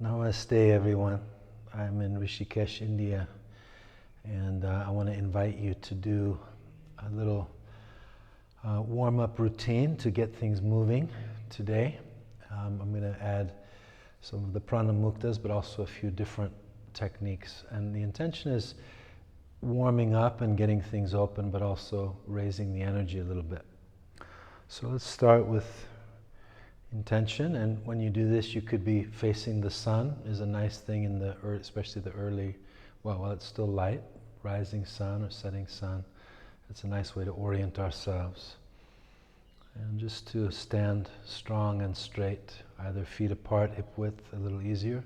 Namaste, everyone. I'm in Rishikesh, India, and I want to invite you to do a little warm-up routine to get things moving today. I'm going to add some of the pranamuktas, but also a few different techniques. And the intention is warming up and getting things open, but also raising the energy a little bit. So let's start with intention, and when you do this, you could be facing the sun. Is a nice thing in the especially the early, while it's still light, rising sun or setting sun. It's a nice way to orient ourselves, and just to stand strong and straight, either feet apart, hip width, a little easier,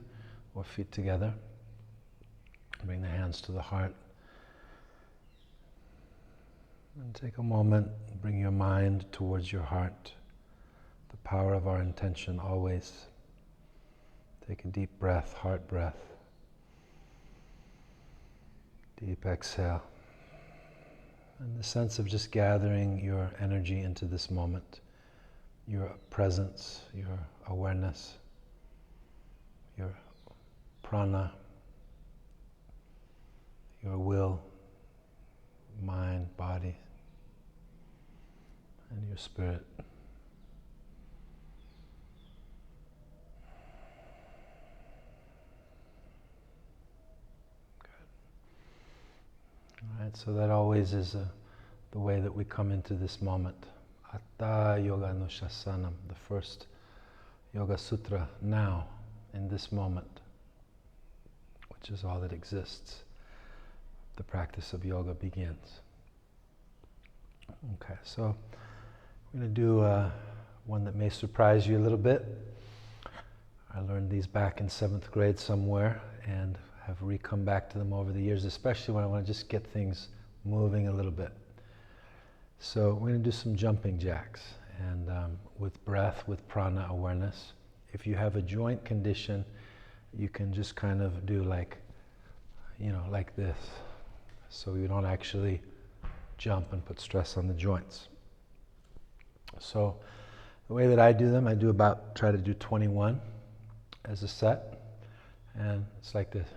or feet together. Bring the hands to the heart, and take a moment. Bring your mind towards your heart. The power of our intention always. Take a deep breath, heart breath. Deep exhale. And the sense of just gathering your energy into this moment, your presence, your awareness, your prana, your will, mind, body, and your spirit. Right, so that always is the way that we come into this moment. Atta Yoga Anushasanam, the first Yoga Sutra, now, in this moment, which is all that exists. The practice of yoga begins. Okay, so we're going to do one that may surprise you a little bit. I learned these back in 7th grade somewhere, and have re-come back to them over the years, especially when I want to just get things moving a little bit. So we're going to do some jumping jacks, and with breath, with prana awareness. If you have a joint condition, you can just kind of do like this, so you don't actually jump and put stress on the joints. So the way that I do them, try to do 21 as a set, and it's like this.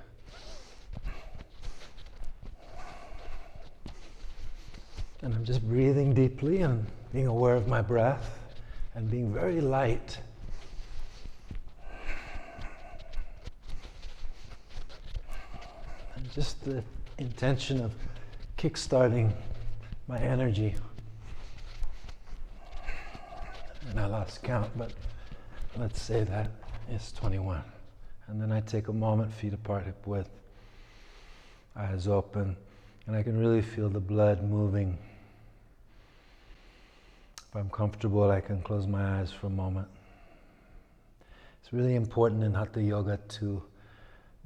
And I'm just breathing deeply and being aware of my breath and being very light. And just the intention of kickstarting my energy. And I lost count, but let's say that it's 21. And then I take a moment, feet apart, hip width, eyes open, and I can really feel the blood moving. If I'm comfortable, I can close my eyes for a moment. It's really important in Hatha Yoga to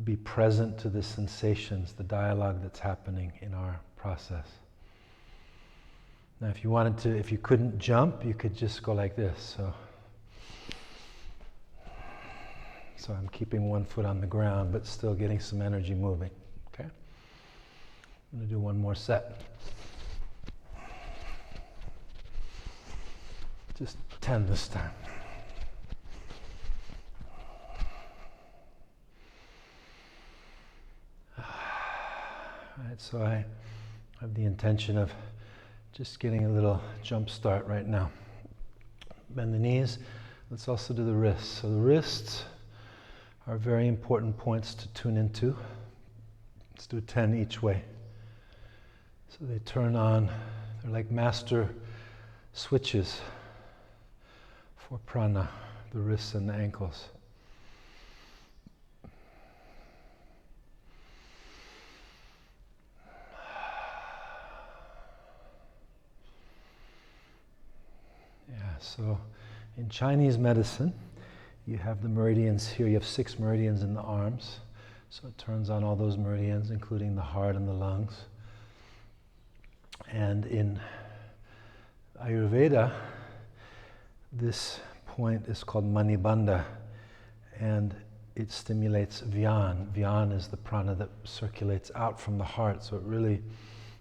be present to the sensations, the dialogue that's happening in our process. Now, if you couldn't jump, you could just go like this. So I'm keeping one foot on the ground, but still getting some energy moving. Okay? I'm going to do one more set. Just 10 this time. Right, so I have the intention of just getting a little jump start right now. Bend the knees. Let's also do the wrists. So the wrists are very important points to tune into. Let's do 10 each way. So they turn on, they're like master switches for prana, the wrists and the ankles. Yeah, so in Chinese medicine, you have the meridians here. You have 6 meridians in the arms. So it turns on all those meridians, including the heart and the lungs. And in Ayurveda, this point is called Manibandha, and it stimulates Vyan. Vyan is the prana that circulates out from the heart, so it really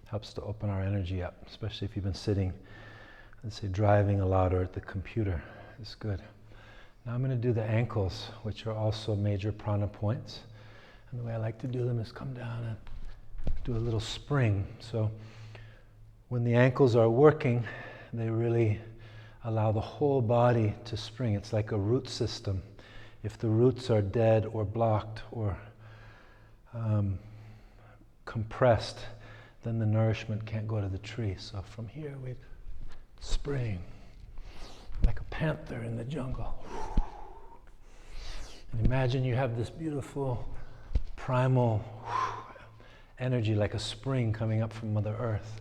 helps to open our energy up, especially if you've been sitting, let's say, driving a lot or at the computer. It's good. Now I'm going to do the ankles, which are also major prana points. And the way I like to do them is come down and do a little spring. So when the ankles are working, they really allow the whole body to spring. It's like a root system. If the roots are dead or blocked or compressed, then the nourishment can't go to the tree. So from here we spring like a panther in the jungle. And imagine you have this beautiful primal energy like a spring coming up from Mother Earth.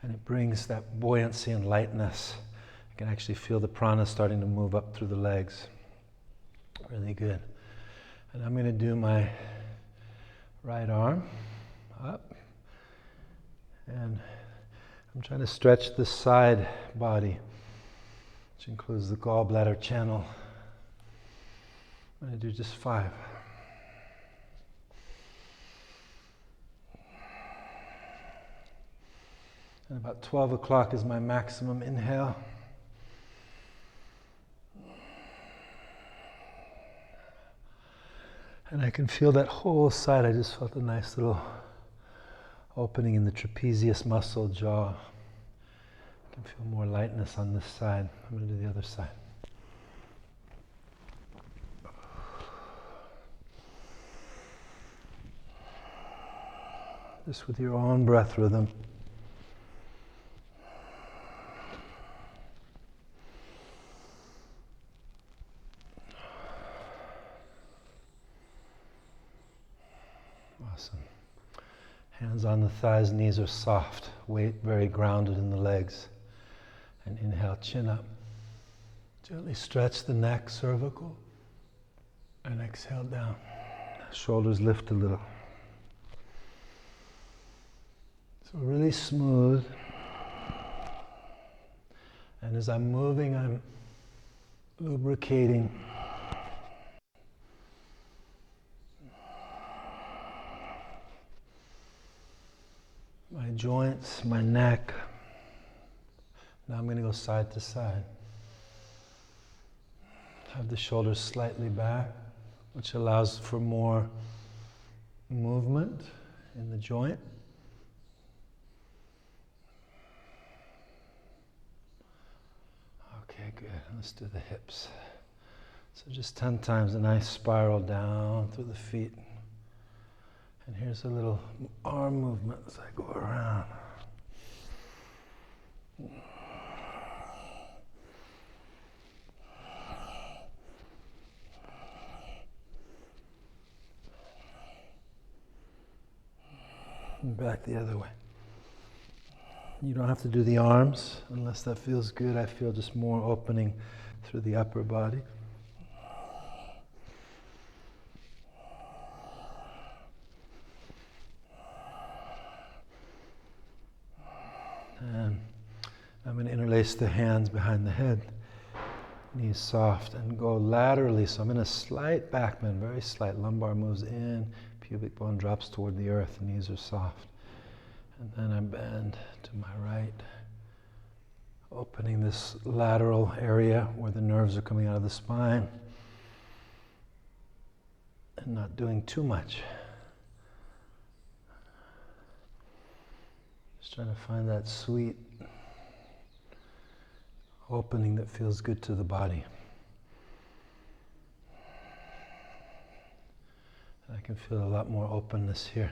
And it brings that buoyancy and lightness. I can actually feel the prana starting to move up through the legs. Really good. And I'm going to do my right arm up. And I'm trying to stretch the side body, which includes the gallbladder channel. I'm going to do just 5. And about 12 o'clock is my maximum inhale. And I can feel that whole side. I just felt a nice little opening in the trapezius muscle, jaw. I can feel more lightness on this side. I'm going to do the other side. Just with your own breath rhythm. Awesome. Hands on the thighs, knees are soft. Weight very grounded in the legs. And inhale, chin up. Gently stretch the neck, cervical. And exhale down. Shoulders lift a little. So really smooth. And as I'm moving, I'm lubricating. My joints, my neck. Now I'm going to go side to side. Have the shoulders slightly back, which allows for more movement in the joint. Okay, good. Let's do the hips. So just 10 times a nice spiral down through the feet. And here's a little arm movement as I go around. And back the other way. You don't have to do the arms unless that feels good. I feel just more opening through the upper body. And I'm going to interlace the hands behind the head, knees soft, and go laterally. So I'm in a slight back bend, very slight. Lumbar moves in, pubic bone drops toward the earth, knees are soft. And then I bend to my right, opening this lateral area where the nerves are coming out of the spine, and not doing too much. Just trying to find that sweet opening that feels good to the body. And I can feel a lot more openness here.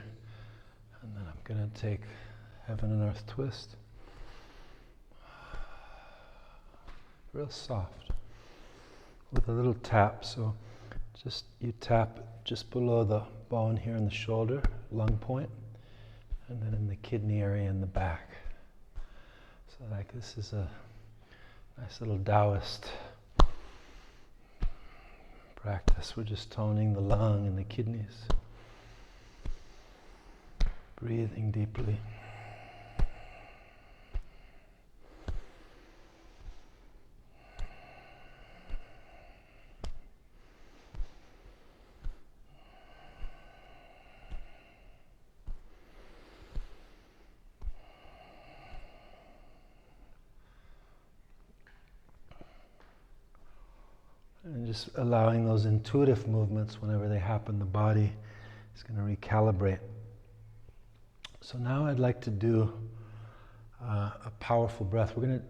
And then I'm going to take heaven and earth twist. Real soft. With a little tap. So just you tap just below the bone here in the shoulder, lung point. And then in the kidney area in the back. So like this is a nice little Taoist practice. We're just toning the lung and the kidneys. Breathing deeply. just allowing those intuitive movements, whenever they happen, the body is going to recalibrate. So now I'd like to do a powerful breath. We're going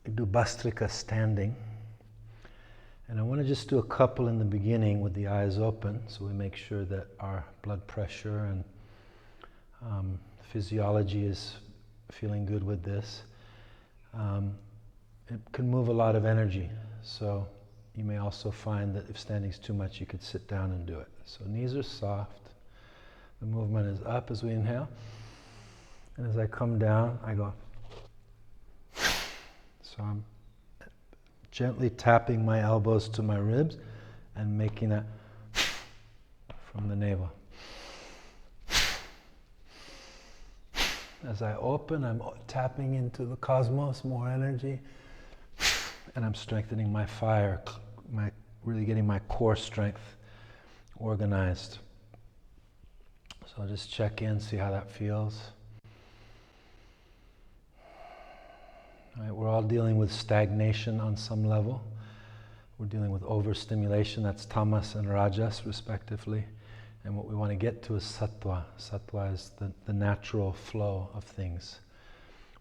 to do Bhastrika standing. And I want to just do a couple in the beginning with the eyes open, so we make sure that our blood pressure and physiology is feeling good with this. It can move a lot of energy, so you may also find that if standing is too much, you could sit down and do it. So knees are soft. The movement is up as we inhale. And as I come down, I go. So I'm gently tapping my elbows to my ribs and making that from the navel. As I open, I'm tapping into the cosmos, more energy, and I'm strengthening my fire, really getting my core strength organized. So I'll just check in, see how that feels. All right, we're all dealing with stagnation on some level. We're dealing with overstimulation, that's tamas and rajas respectively. And what we want to get to is sattva. Sattva is the natural flow of things.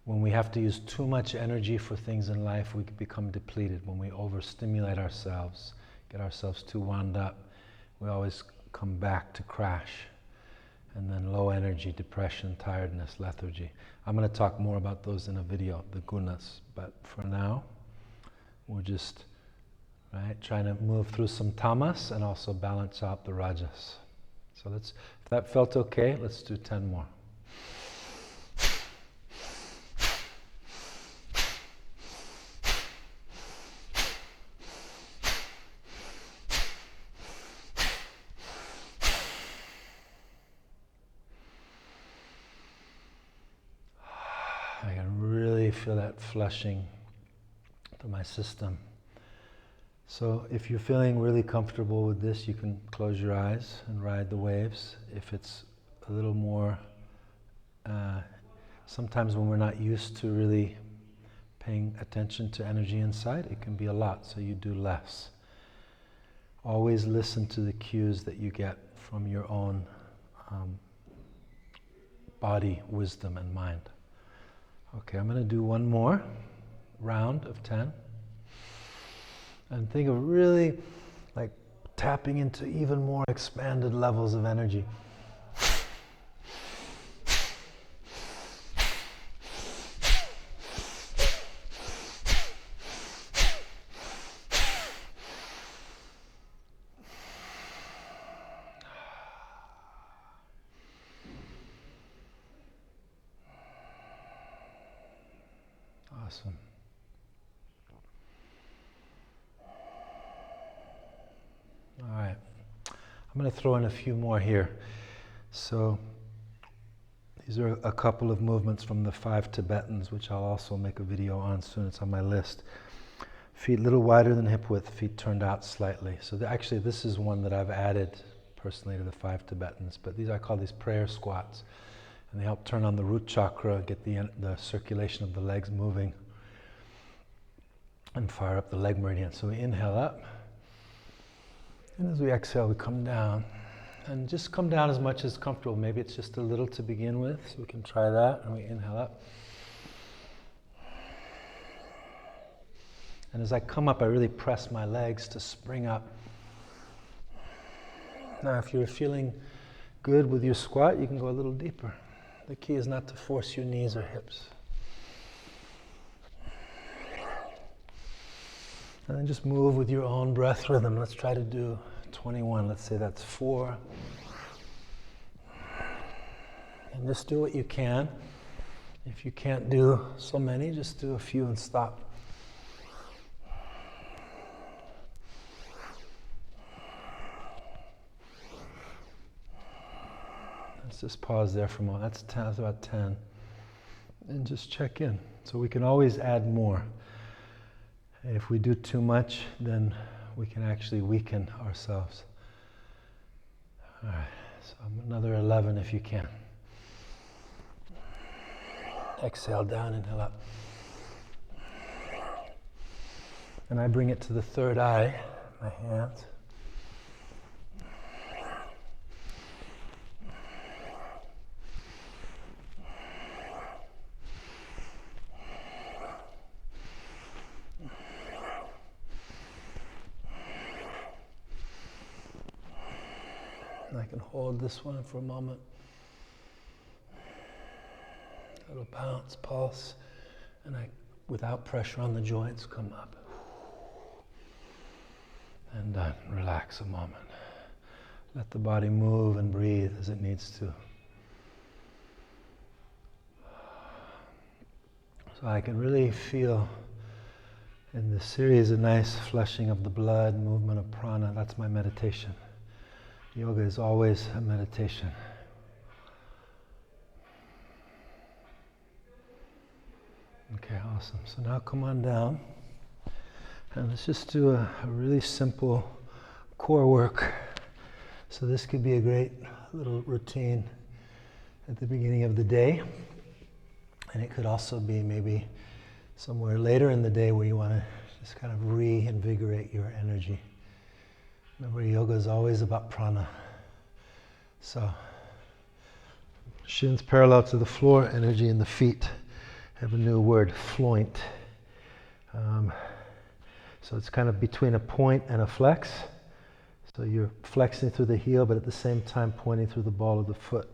When we have to use too much energy for things in life, we become depleted. When we overstimulate ourselves, get ourselves too wound up, we always come back to crash. And then low energy, depression, tiredness, lethargy. I'm going to talk more about those in a video, the gunas. But for now, we're just trying to move through some tamas and also balance out the rajas. So if that felt okay, let's do 10 more. I can really feel that flushing through my system. So if you're feeling really comfortable with this, you can close your eyes and ride the waves. If it's a little more, sometimes when we're not used to really paying attention to energy inside, it can be a lot, so you do less. Always listen to the cues that you get from your own body, wisdom, and mind. Okay, I'm going to do one more round of 10. And think of really like tapping into even more expanded levels of energy. Awesome. All right, I'm going to throw in a few more here. So these are a couple of movements from the 5 Tibetans, which I'll also make a video on soon. It's on my list. Feet a little wider than hip width, feet turned out slightly. So actually this is one that I've added personally to the 5 Tibetans, but I call these prayer squats. And they help turn on the root chakra, get the circulation of the legs moving, and fire up the leg meridian. So we inhale up. And as we exhale, we come down. And just come down as much as comfortable. Maybe it's just a little to begin with, so we can try that. And we inhale up. And as I come up, I really press my legs to spring up. Now, if you're feeling good with your squat, you can go a little deeper. The key is not to force your knees or hips. And then just move with your own breath rhythm. Let's try to do 21. Let's say that's 4. And just do what you can. If you can't do so many, just do a few and stop. Let's just pause there for a moment. That's 10, that's about 10. And just check in. So we can always add more. And if we do too much, then we can actually weaken ourselves. All right, so another 11 if you can. Exhale down, inhale up. And I bring it to the third eye, my hands. And I can hold this one for a moment. A little bounce, pulse, and I, without pressure on the joints, come up. And relax a moment. Let the body move and breathe as it needs to. So I can really feel in this series a nice flushing of the blood, movement of prana. That's my meditation. Yoga is always a meditation. Okay, awesome. So now come on down. And let's just do a really simple core work. So this could be a great little routine at the beginning of the day. And it could also be maybe somewhere later in the day where you want to just kind of reinvigorate your energy. Remember, yoga is always about prana. So, shins parallel to the floor, energy in the feet. I have a new word, floint. So it's kind of between a point and a flex. So you're flexing through the heel, but at the same time pointing through the ball of the foot.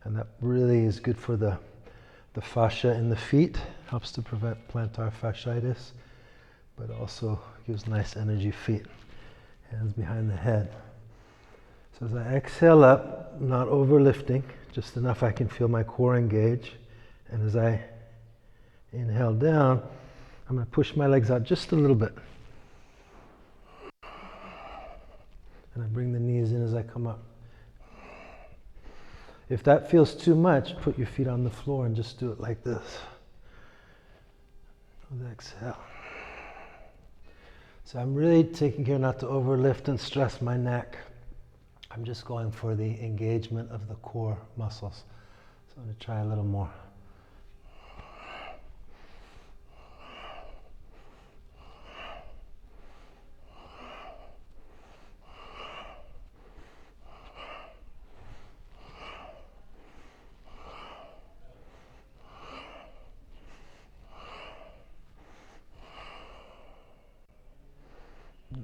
And that really is good for the fascia in the feet. Helps to prevent plantar fasciitis, but also gives nice energy feet. Hands behind the head. So as I exhale up, not overlifting, just enough I can feel my core engage. And as I inhale down, I'm going to push my legs out just a little bit. And I bring the knees in as I come up. If that feels too much, put your feet on the floor and just do it like this. With exhale. So I'm really taking care not to overlift and stress my neck. I'm just going for the engagement of the core muscles. So I'm going to try a little more.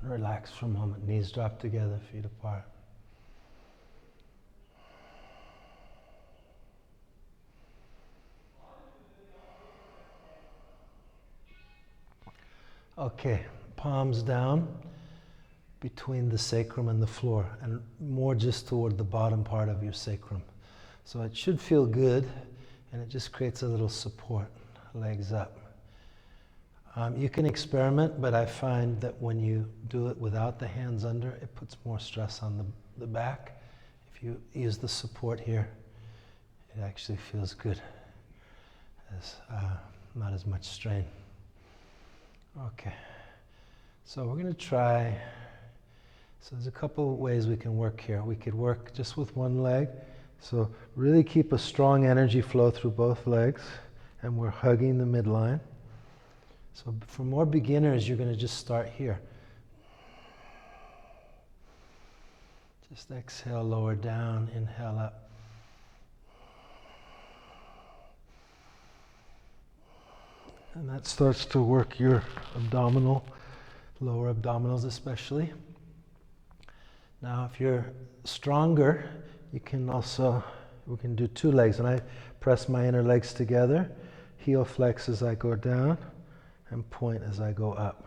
Relax for a moment, knees drop together, feet apart. Okay, palms down between the sacrum and the floor, and more just toward the bottom part of your sacrum. So it should feel good, and it just creates a little support, legs up. You can experiment, but I find that when you do it without the hands under, it puts more stress on the back. If you use the support here, it actually feels good. There's not as much strain. Okay, so we're going to try, so there's a couple ways we can work here. We could work just with one leg, so really keep a strong energy flow through both legs, and we're hugging the midline. So for more beginners, you're going to just start here. Just exhale, lower down, inhale up. And that starts to work your abdominal, lower abdominals especially. Now if you're stronger, you can also, we can do two legs. And I press my inner legs together, heel flex as I go down, and point as I go up.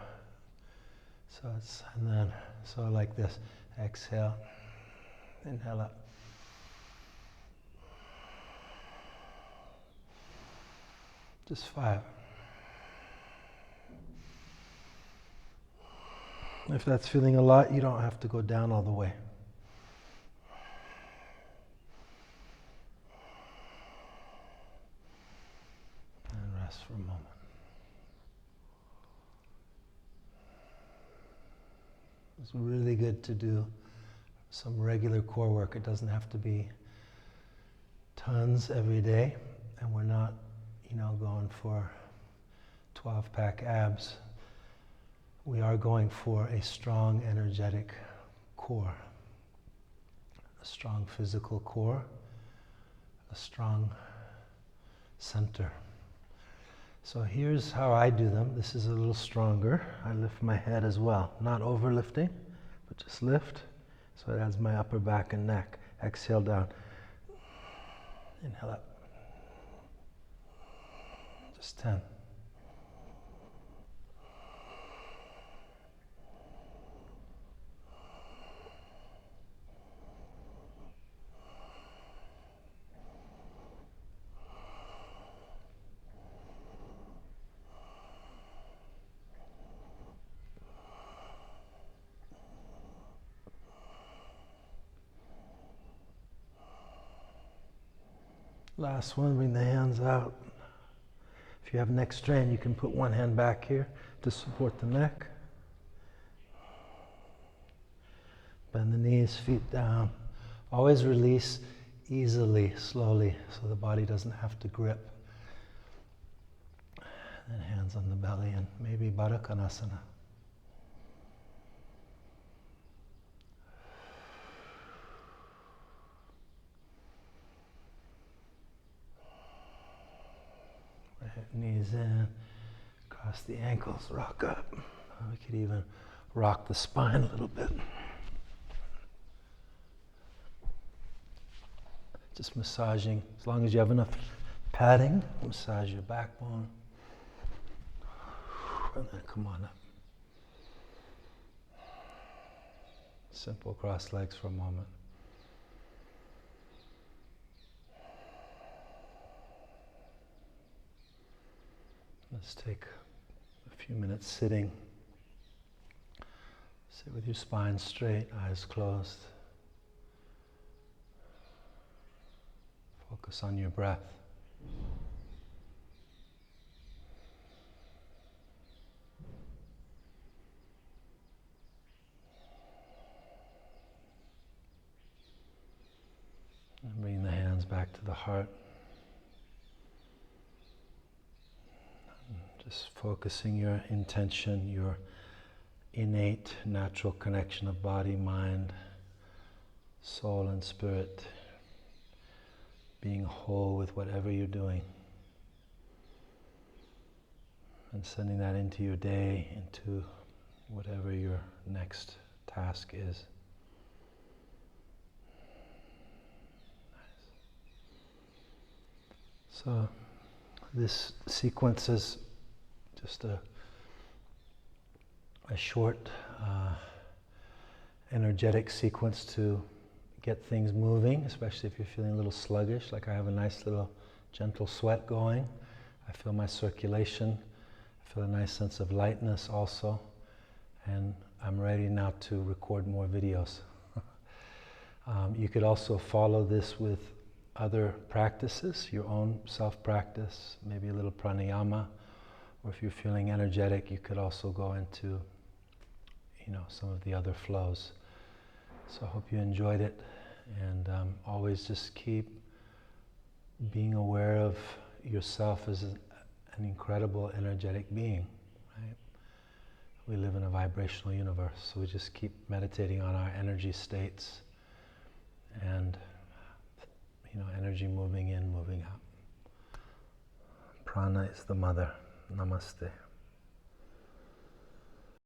So it's, and then, so like this, exhale, inhale up. Just 5. If that's feeling a lot, you don't have to go down all the way. And rest for a moment. It's really good to do some regular core work. It doesn't have to be tons every day, and we're not, going for 12-pack abs we are going for a strong energetic core, a strong physical core, a strong center. So here's how I do them. This is a little stronger. I lift my head as well, not overlifting, but just lift. So it adds my upper back and neck. Exhale down. Inhale up. Just 10. Last one, bring the hands out. If you have neck strain, you can put one hand back here to support the neck. Bend the knees, feet down. Always release easily, slowly, so the body doesn't have to grip. And hands on the belly, and maybe Baddha Konasana. Knees in, cross the ankles, rock up. We could even rock the spine a little bit. Just massaging, as long as you have enough padding, massage your backbone. And then come on up. Simple cross legs for a moment. Let's take a few minutes sitting. Sit with your spine straight, eyes closed. Focus on your breath. And bring the hands back to the heart. Just focusing your intention, your innate natural connection of body, mind, soul and spirit, being whole with whatever you're doing. And sending that into your day, into whatever your next task is. Nice. So this sequence is just a short, energetic sequence to get things moving, especially if you're feeling a little sluggish, like I have a nice little gentle sweat going. I feel my circulation. I feel a nice sense of lightness also. And I'm ready now to record more videos. You could also follow this with other practices, your own self-practice, maybe a little pranayama. Or if you're feeling energetic, you could also go into, some of the other flows. So I hope you enjoyed it, and always just keep being aware of yourself as an incredible energetic being, right? We live in a vibrational universe, so we just keep meditating on our energy states and, energy moving in, moving out. Prana is the mother. Namaste.